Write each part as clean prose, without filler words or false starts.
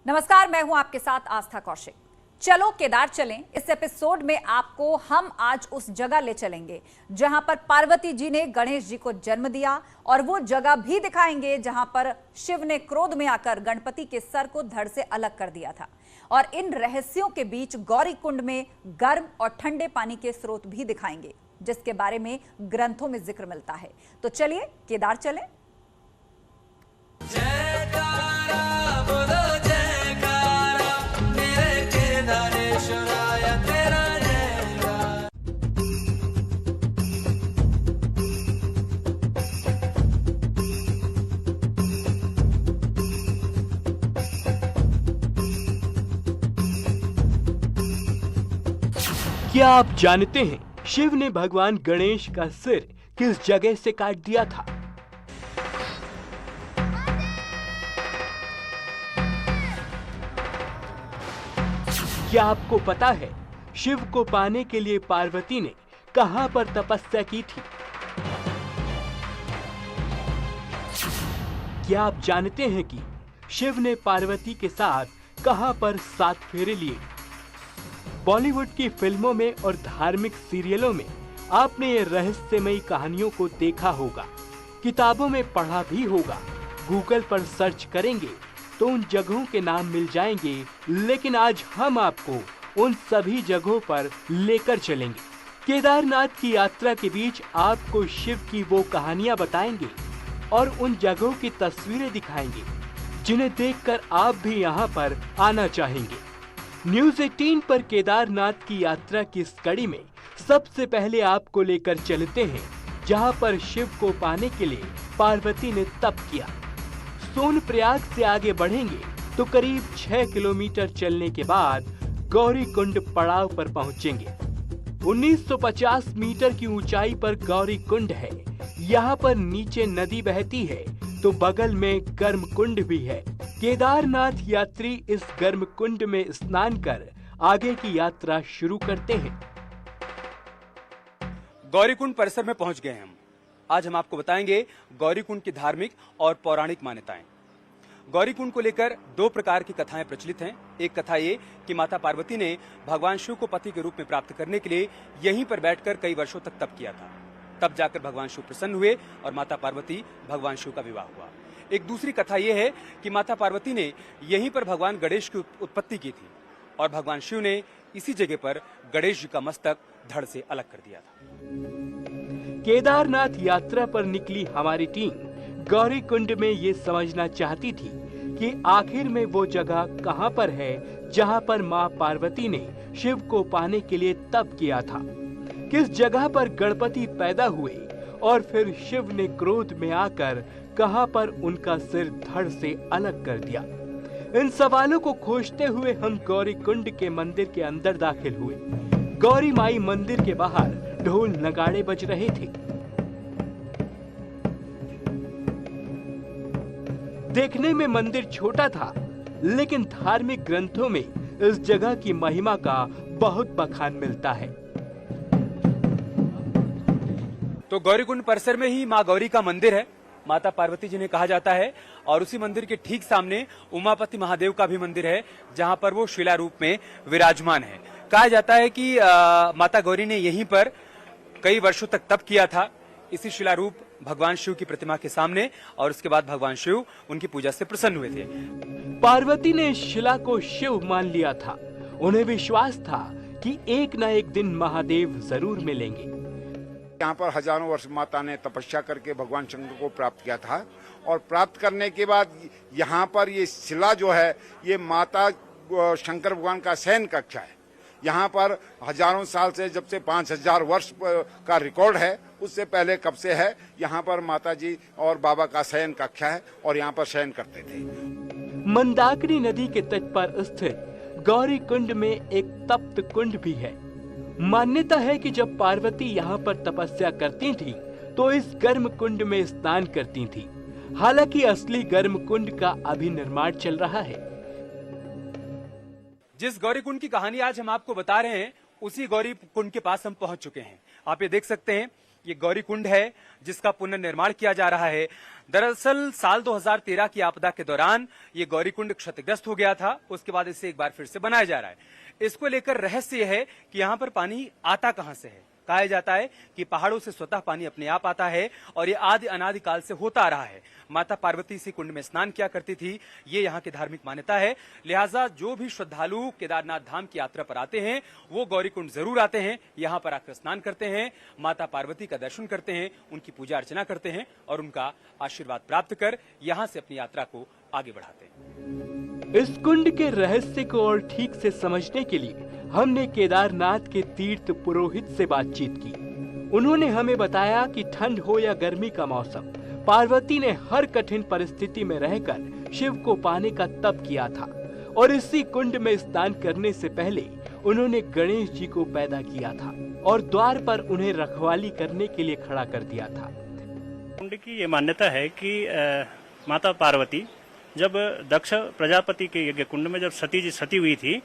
नमस्कार, मैं हूं आपके साथ आस्था कौशिक। चलो केदार चलें। इस एपिसोड में आपको हम आज उस जगह ले चलेंगे जहां पर पार्वती जी ने गणेश जी को जन्म दिया, और वो जगह भी दिखाएंगे जहां पर शिव ने क्रोध में आकर गणपति के सर को धड़ से अलग कर दिया था। और इन रहस्यों के बीच गौरी कुंड में गर्म और ठंडे पानी के स्रोत भी दिखाएंगे, जिसके बारे में ग्रंथों में जिक्र मिलता है। तो चलिए केदार चलें। क्या आप जानते हैं शिव ने भगवान गणेश का सिर किस जगह से काट दिया था? क्या आपको पता है शिव को पाने के लिए पार्वती ने कहां पर तपस्या की थी? क्या आप जानते हैं कि शिव ने पार्वती के साथ कहां पर 7 फेरे लिए? बॉलीवुड की फिल्मों में और धार्मिक सीरियलों में आपने ये रहस्यमयी कहानियों को देखा होगा, किताबों में पढ़ा भी होगा। गूगल पर सर्च करेंगे तो उन जगहों के नाम मिल जाएंगे, लेकिन आज हम आपको उन सभी जगहों पर लेकर चलेंगे। केदारनाथ की यात्रा के बीच आपको शिव की वो कहानियां बताएंगे और उन जगहों की तस्वीरें दिखाएंगे जिन्हें देखकर आप भी यहाँ पर आना चाहेंगे। न्यूज़ 18 पर केदारनाथ की यात्रा की इस कड़ी में सबसे पहले आपको लेकर चलते हैं जहां पर शिव को पाने के लिए पार्वती ने तप किया। सोनप्रयाग से आगे बढ़ेंगे तो करीब 6 किलोमीटर चलने के बाद गौरी कुंड पड़ाव पर पहुंचेंगे। 1950 मीटर की ऊंचाई पर गौरी कुंड है। यहाँ पर नीचे नदी बहती है तो बगल में गर्म कुंड भी है। केदारनाथ यात्री इस गर्म कुंड में स्नान कर आगे की यात्रा शुरू करते हैं। गौरी कुंड परिसर में पहुंच गए हैं हम। आज हम आपको बताएंगे गौरी कुंड की धार्मिक और पौराणिक मान्यताएं। गौरी कुंड को लेकर 2 प्रकार की कथाएं प्रचलित हैं। एक कथा ये कि माता पार्वती ने भगवान शिव को पति के रूप में प्राप्त करने के लिए यहीं पर बैठकर कई वर्षों तक तप किया था। तब जाकर भगवान शिव प्रसन्न हुए और माता पार्वती भगवान शिव का विवाह हुआ। एक दूसरी कथा यह है कि माता पार्वती ने यहीं पर भगवान गणेश की उत्पत्ति की थी और भगवान शिव ने इसी जगह पर गणेश जी का मस्तक धड़ से अलग कर दिया था। केदारनाथ यात्रा पर निकली हमारी टीम गौरी कुंड में ये समझना चाहती थी कि आखिर में वो जगह कहां पर है जहां पर मां पार्वती ने शिव को पाने के लिए तप किया था। किस जगह पर गणपति पैदा हुए और फिर शिव ने क्रोध में आकर कहां पर उनका सिर धड़ से अलग कर दिया। इन सवालों को खोजते हुए हम गौरी कुंड के मंदिर के अंदर दाखिल हुए। गौरी माई मंदिर के बाहर ढोल नगाड़े बज रहे थे। देखने में मंदिर छोटा था, लेकिन धार्मिक ग्रंथों में इस जगह की महिमा का बहुत बखान मिलता है। तो गौरी कुंड परिसर में ही मां गौरी का मंदिर है, माता पार्वती जी ने कहा जाता है। और उसी मंदिर के ठीक सामने उमापति महादेव का भी मंदिर है, जहां पर वो शिला रूप में विराजमान है। कहा जाता है कि माता गौरी ने यहीं पर कई वर्षों तक तप किया था, इसी शिला रूप भगवान शिव की प्रतिमा के सामने, और उसके बाद भगवान शिव उनकी पूजा से प्रसन्न हुए थे। पार्वती ने इस शिला को शिव मान लिया था। उन्हें विश्वास था कि एक न एक दिन महादेव जरूर मिलेंगे। यहाँ पर हजारों वर्ष माता ने तपस्या करके भगवान शंकर को प्राप्त किया था, और प्राप्त करने के बाद यहाँ पर ये शिला जो है ये माता शंकर भगवान का शयन कक्ष है। यहाँ पर हजारों साल से, जब से 5000 वर्ष का रिकॉर्ड है, उससे पहले कब से है, यहाँ पर माता जी और बाबा का शयन कक्ष है और यहाँ पर शयन करते थे। मंदाकिनी नदी के तट पर स्थित गौरी कुंड में एक तप्त कुंड भी है। मान्यता है कि जब पार्वती यहाँ पर तपस्या करती थी तो इस गर्म कुंड में स्नान करती थी। हालांकि असली गर्म कुंड का अभी निर्माण चल रहा है। जिस गौरी कुंड की कहानी आज हम आपको बता रहे हैं, उसी गौरी कुंड के पास हम पहुंच चुके हैं। आप ये देख सकते हैं ये गौरी कुंड है जिसका पुनर्निर्माण किया जा रहा है। दरअसल साल 2013 की आपदा के दौरान ये गौरी कुंड क्षतिग्रस्त हो गया था, उसके बाद इसे एक बार फिर से बनाया जा रहा है। इसको लेकर रहस्य यह है कि यहाँ पर पानी आता कहां से है। कहा जाता है कि पहाड़ों से स्वतः पानी अपने आप आता है और ये आदि अनादि काल से होता आ रहा है। माता पार्वती इसी कुंड में स्नान किया करती थी, ये यहाँ की धार्मिक मान्यता है। लिहाजा जो भी श्रद्धालु केदारनाथ धाम की यात्रा पर आते हैं वो गौरी कुंड जरूर आते हैं, यहाँ पर आकर स्नान करते हैं, माता पार्वती का दर्शन करते हैं, उनकी पूजा अर्चना करते हैं और उनका आशीर्वाद प्राप्त कर यहाँ से अपनी यात्रा को आगे बढ़ाते हैं। इस कुंड के रहस्य को और ठीक से समझने के लिए हमने केदारनाथ के तीर्थ पुरोहित से बातचीत की। उन्होंने हमें बताया कि ठंड हो या गर्मी का मौसम, पार्वती ने हर कठिन परिस्थिति में रहकर शिव को पाने का तप किया था और इसी कुंड में स्नान करने से पहले उन्होंने गणेश जी को पैदा किया था और द्वार पर उन्हें रखवाली करने के लिए खड़ा कर दिया था। कुंड की ये मान्यता है कि माता पार्वती जब दक्ष प्रजापति के यज्ञ कुंड में जब सती जी सती हुई थी,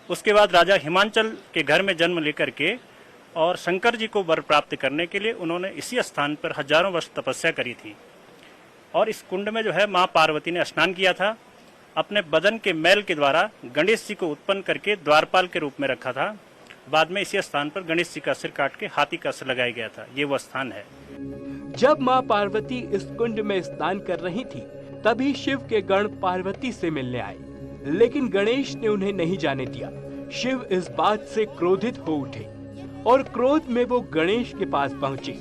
उसके बाद राजा हिमांचल के घर में जन्म लेकर के और शंकर जी को वर प्राप्त करने के लिए उन्होंने इसी स्थान पर हजारों वर्ष तपस्या करी थी। और इस कुंड में जो है माँ पार्वती ने स्नान किया था। अपने बदन के मैल के द्वारा गणेश जी को उत्पन्न करके द्वारपाल के रूप में रखा था। बाद में इसी स्थान पर गणेश जी का सिर काट के हाथी का सिर लगाया गया था। ये वो स्थान है। जब माँ पार्वती इस कुंड में स्नान कर रही थी तभी शिव के गण पार्वती से मिलने आए, लेकिन गणेश ने उन्हें नहीं जाने दिया। शिव इस बात से क्रोधित हो उठे और क्रोध में वो गणेश के पास पहुंचे।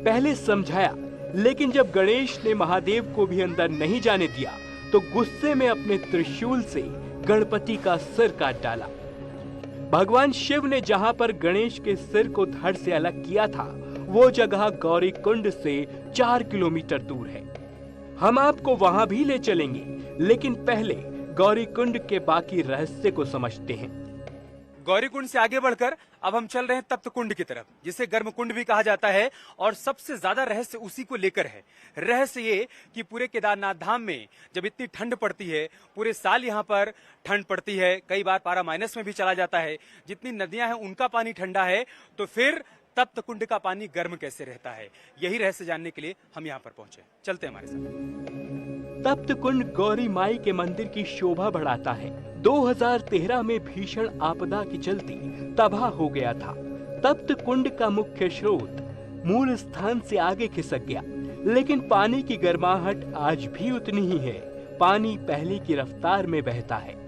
पहले समझाया, लेकिन जब गणेश ने महादेव को भी अंदर नहीं जाने दिया तो गुस्से में अपने त्रिशूल से गणपति का सिर काट डाला। भगवान शिव ने जहां पर गणेश के सिर को धड़ से अलग किया था वो जगह गौरी कुंड से 4 किलोमीटर दूर है। हम आपको वहां भी ले चलेंगे, लेकिन पहले गौरी कुंड के बाकी रहस्य को समझते हैं। गौरी कुंड से आगे बढ़कर अब हम चल रहे हैं तप्त कुंड की तरफ, जिसे गर्म कुंड भी कहा जाता है और सबसे ज्यादा रहस्य उसी को लेकर है। रहस्य ये कि पूरे केदारनाथ धाम में जब इतनी ठंड पड़ती है, पूरे साल यहाँ पर ठंड पड़ती है, कई बार पारा माइनस में भी चला जाता है, जितनी नदियां हैं उनका पानी ठंडा है, तो फिर तप्त कुंड का पानी गर्म कैसे रहता है? यही रहस्य जानने के लिए हम यहाँ पर पहुंचे। चलते हैं हमारे साथ। तप्त कुंड गौरी माई के मंदिर की शोभा बढ़ाता है। 2013 में भीषण आपदा के चलते तबाह हो गया था। तप्त कुंड का मुख्य स्रोत मूल स्थान से आगे खिसक गया, लेकिन पानी की गर्माहट आज भी उतनी ही है। पानी पहले की रफ्तार में बहता है।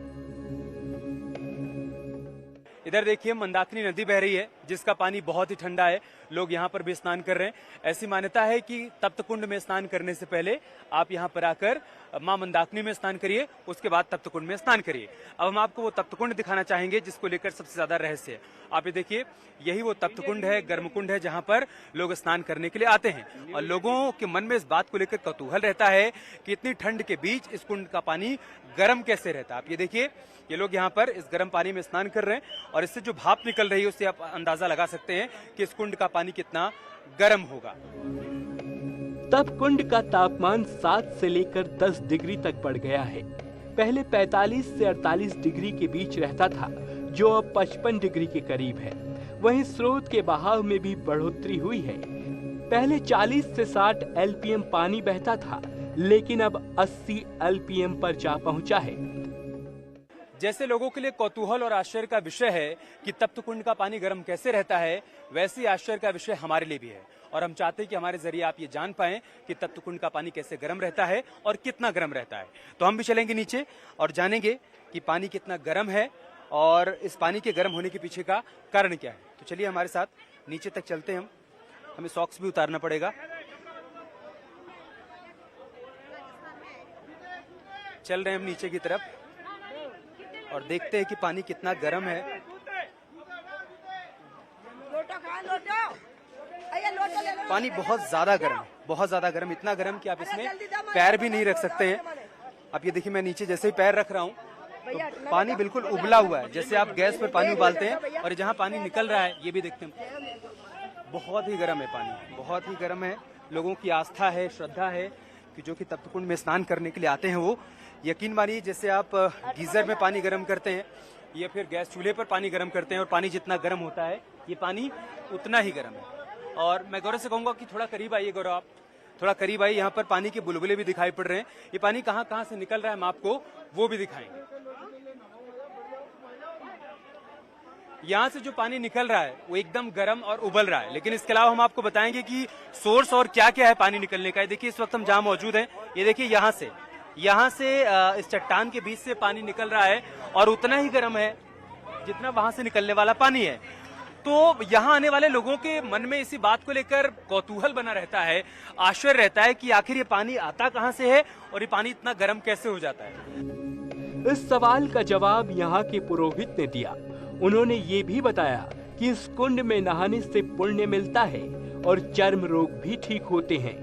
इधर देखिए मंदाकिनी नदी बह रही है, जिसका पानी बहुत ही ठंडा है। लोग यहाँ पर भी स्नान कर रहे हैं। ऐसी मान्यता है कि तप्त कुंड में स्नान करने से पहले आप यहाँ पर आकर मां मंदाकिनी में स्नान करिए, उसके बाद तप्त कुंड में स्नान करिए। अब हम आपको वो तप्त कुंड दिखाना चाहेंगे जिसको लेकर सबसे ज्यादा रहस्य है। आप ये देखिए, यही वो तप्त कुंड है, गर्म कुंड है, जहाँ पर लोग स्नान करने के लिए आते हैं और लोगों के मन में इस बात को लेकर कौतूहल रहता है कि इतनी ठंड के बीच इस कुंड का पानी गर्म कैसे रहता है। आप ये देखिए, ये लोग यहाँ पर इस गर्म पानी में स्नान कर रहे हैं और इससे जो भाप निकल रही है उससे आप अंदाजा लगा सकते हैं कि इस कुंड का पानी कितना गर्म होगा। तब कुंड का तापमान 7 से लेकर 10 डिग्री तक बढ़ गया है। पहले 45 से 48 डिग्री के बीच रहता था, जो अब 55 डिग्री के करीब है। वहीं स्रोत के बहाव में भी बढ़ोतरी हुई है। पहले 40 से 60 एलपीएम पानी बहता था, लेकिन अब 80 एलपीएम पर जा पहुंचा है। जैसे लोगों के लिए कौतूहल और आश्चर्य का विषय है कि तप्त कुंड का पानी गर्म कैसे रहता है, वैसे ही आश्चर्य का विषय हमारे लिए भी है और हम चाहते हैं कि हमारे जरिए आप ये जान पाएं कि तप्त कुंड का पानी कैसे गर्म रहता है और कितना गर्म रहता है। तो हम भी चलेंगे नीचे और जानेंगे कि पानी कितना गर्म है और इस पानी के गर्म होने के पीछे का कारण क्या है। तो चलिए हमारे साथ नीचे तक चलते हैं। हमें सॉक्स भी उतारना पड़ेगा। चल रहे हैं हम नीचे की तरफ और देखते हैं कि पानी कितना गर्म है। पानी बहुत ज्यादा गर्म है, बहुत ज्यादा गर्म, इतना गर्म कि आप इसमें पैर भी नहीं रख सकते हैं। अब ये देखिए, मैं नीचे जैसे ही पैर रख रहा हूँ तो पानी बिल्कुल उबला हुआ है, जैसे आप गैस पर पानी उबालते हैं। और जहाँ पानी निकल रहा है ये भी देखते हैं, बहुत ही गर्म है पानी, बहुत ही गर्म है। लोगों की आस्था है, श्रद्धा है कि जो कि तप्त कुंड में स्नान करने के लिए आते हैं वो, यकीन मानिए जैसे आप गीजर में पानी गर्म करते हैं या फिर गैस चूल्हे पर पानी गर्म करते हैं और पानी जितना गर्म होता है ये पानी उतना ही गर्म है। और मैं गौरव से कहूंगा कि थोड़ा करीब आइए गौरव, आप थोड़ा करीब आइए। यहाँ पर पानी के बुलबुले भी दिखाई पड़ रहे हैं। ये पानी कहाँ कहाँ से निकल रहा है हम आपको वो भी दिखाएंगे। यहाँ से जो पानी निकल रहा है वो एकदम गर्म और उबल रहा है, लेकिन इसके अलावा हम आपको बताएंगे कि सोर्स और क्या क्या है पानी निकलने का। ये देखिए इस वक्त हम जहाँ मौजूद हैं, ये देखिए यहाँ से इस चट्टान के बीच से पानी निकल रहा है और उतना ही गर्म है जितना वहां से निकलने वाला पानी है। तो यहाँ आने वाले लोगों के मन में इसी बात को लेकर कौतूहल बना रहता है, आश्चर्य रहता है कि आखिर ये पानी आता कहाँ से है और ये पानी इतना गर्म कैसे हो जाता है। इस सवाल का जवाब यहाँ के पुरोहित ने दिया। उन्होंने ये भी बताया कि इस कुंड में नहाने से पुण्य मिलता है और चर्म रोग भी ठीक होते हैं।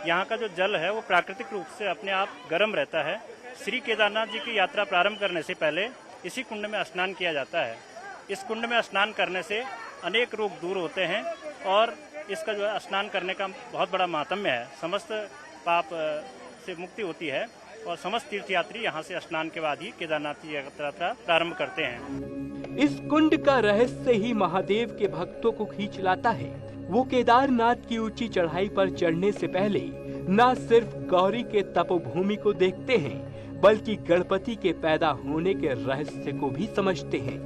यहाँ का जो जल है वो प्राकृतिक रूप से अपने आप गर्म रहता है। श्री केदारनाथ जी की यात्रा प्रारंभ करने से पहले इसी कुंड में स्नान किया जाता है। इस कुंड में स्नान करने से अनेक रोग दूर होते हैं और इसका जो स्नान करने का बहुत बड़ा माहात्म्य है। समस्त पाप से मुक्ति होती है और समस्त तीर्थयात्री यहाँ से स्नान के बाद ही केदारनाथ की यात्रा प्रारंभ करते हैं। इस कुंड का रहस्य ही महादेव के भक्तों को खींच लाता है। वो केदारनाथ की ऊंची चढ़ाई पर चढ़ने से पहले न सिर्फ गौरी के तपोभूमि को देखते हैं, बल्कि गणपति के पैदा होने के रहस्य को भी समझते हैं।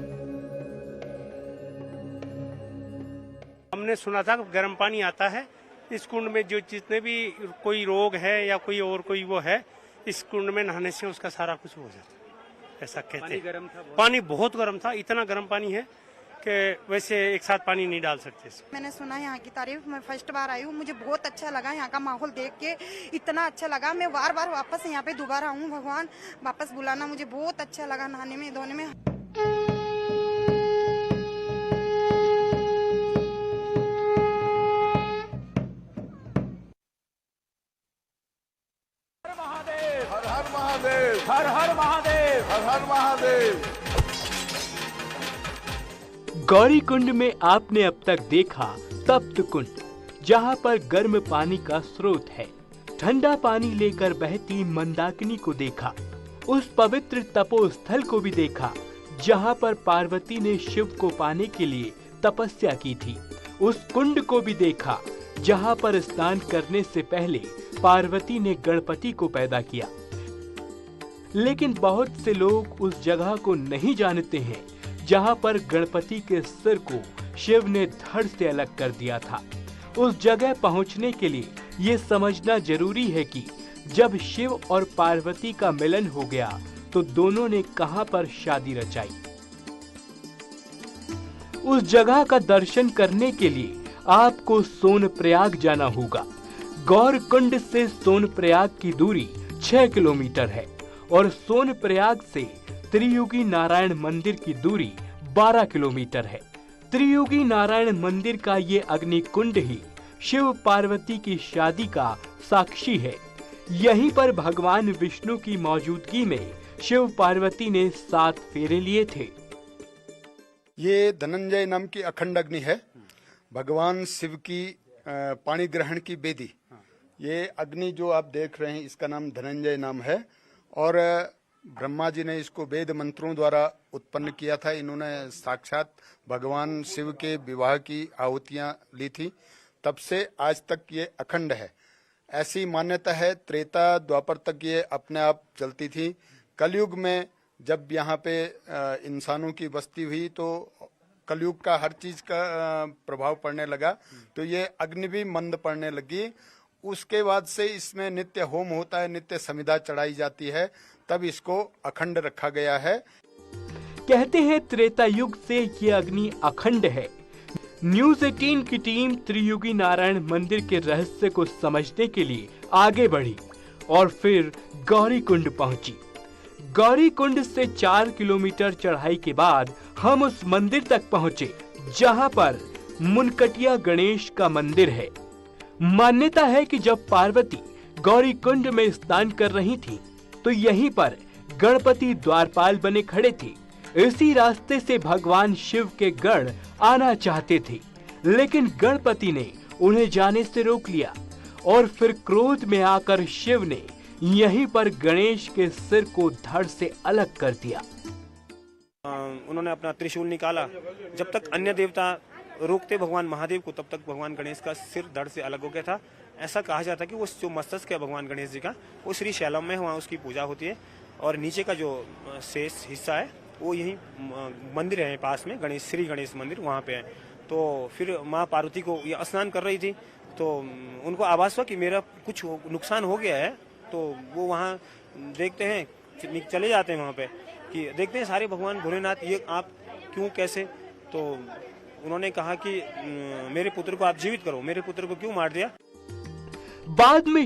हमने सुना था गर्म पानी आता है इस कुंड में, जो जितने भी कोई रोग है या कोई और कोई वो है, इस कुंड में नहाने से उसका सारा कुछ हो जाता है, ऐसा कहते हैं। पानी बहुत गर्म था, इतना गर्म पानी है कि वैसे एक साथ पानी नहीं डाल सकते। मैंने सुना यहाँ की तारीफ, मैं फर्स्ट बार आई हूँ, मुझे बहुत अच्छा लगा। यहाँ का माहौल देख के इतना अच्छा लगा, मैं बार बार वापस यहाँ पे दोबारा आऊँ। भगवान वापस बुलाना, मुझे बहुत अच्छा लगा नहाने में धोने में। हर हर महादेव, हर हर महादेव, हर हर महादेव। गौरी कुंड में आपने अब तक देखा तप्त कुंड, जहाँ पर गर्म पानी का स्रोत है। ठंडा पानी लेकर बहती मंदाकिनी को देखा। उस पवित्र तपोस्थल को भी देखा, जहाँ पर पार्वती ने शिव को पाने के लिए तपस्या की थी। उस कुंड को भी देखा, जहाँ पर स्नान करने से पहले पार्वती ने गणपति को पैदा किया। लेकिन बहुत से लोग उस जगह को नहीं जानते हैं, जहाँ पर गणपति के सिर को शिव ने धड़ से अलग कर दिया था। उस जगह पहुँचने के लिए ये समझना जरूरी है कि जब शिव और पार्वती का मिलन हो गया तो दोनों ने कहां पर शादी रचाई। उस जगह का दर्शन करने के लिए आपको सोनप्रयाग जाना होगा। गौरकुंड से सोनप्रयाग की दूरी 6 किलोमीटर है और सोनप्रयाग से त्रियुगी नारायण मंदिर की दूरी 12 किलोमीटर है। त्रियुगी नारायण मंदिर का ये अग्निकुंड ही शिव पार्वती की शादी का साक्षी है। यहीं पर भगवान विष्णु की मौजूदगी में शिव पार्वती ने 7 फेरे लिए थे। ये धनंजय नाम की अखंड अग्नि है, भगवान शिव की पाणी ग्रहण की बेदी। ये अग्नि जो आप देख रहे हैं इसका नाम धनंजय नाम है और ब्रह्मा जी ने इसको वेद मंत्रों द्वारा उत्पन्न किया था। इन्होंने साक्षात भगवान शिव के विवाह की आहुतियां ली थी, तब से आज तक ये अखंड है। ऐसी मान्यता है, त्रेता द्वापर तक ये अपने आप चलती थी। कलयुग में जब यहाँ पे इंसानों की बस्ती हुई तो कलयुग का हर चीज का प्रभाव पड़ने लगा, तो ये अग्नि भी मंद पड़ने लगी। उसके बाद से इसमें नित्य होम होता है, नित्य समिधा चढ़ाई जाती है, तब इसको अखंड रखा गया है। कहते हैं त्रेता युग से ये अग्नि अखंड है। न्यूज़ 18 की टीम त्रियुगी नारायण मंदिर के रहस्य को समझने के लिए आगे बढ़ी और फिर गौरी कुंड पहुंची। गौरी कुंड से 4 किलोमीटर चढ़ाई के बाद हम उस मंदिर तक पहुंचे, जहां पर मुनकटिया गणेश का मंदिर है। मान्यता है कि जब पार्वती गौरी कुंड में स्नान कर रही थी तो यहीं पर गणपति द्वारपाल बने खड़े थे। इसी रास्ते से भगवान शिव के गण आना चाहते थे, लेकिन गणपति ने उन्हें जाने से रोक लिया और फिर क्रोध में आकर शिव ने यहीं पर गणेश के सिर को धड़ से अलग कर दिया। उन्होंने अपना त्रिशूल निकाला। जब तक अन्य देवता रोकते भगवान महादेव को, तब तक भगवान गणेश का सिर धड़ से अलग हो गया था। ऐसा कहा जाता है कि वो जो मस्तक है भगवान गणेश जी का, वो श्री शैलम में वहाँ उसकी पूजा होती है, और नीचे का जो शेष हिस्सा है वो यही मंदिर है पास में, श्री गणेश मंदिर वहाँ पे है। तो फिर माँ पार्वती को ये स्नान कर रही थी, तो उनको आभास हुआ कि मेरा कुछ नुकसान हो गया है। तो वो वहाँ देखते हैं, चले जाते हैं वहाँ पे कि देखते हैं सारे भगवान भोलेनाथ, ये आप क्यों, कैसे? तो उन्होंने कहा कि मेरे पुत्र को आप जीवित करो, मेरे पुत्र को क्यों मार दिया? बाद में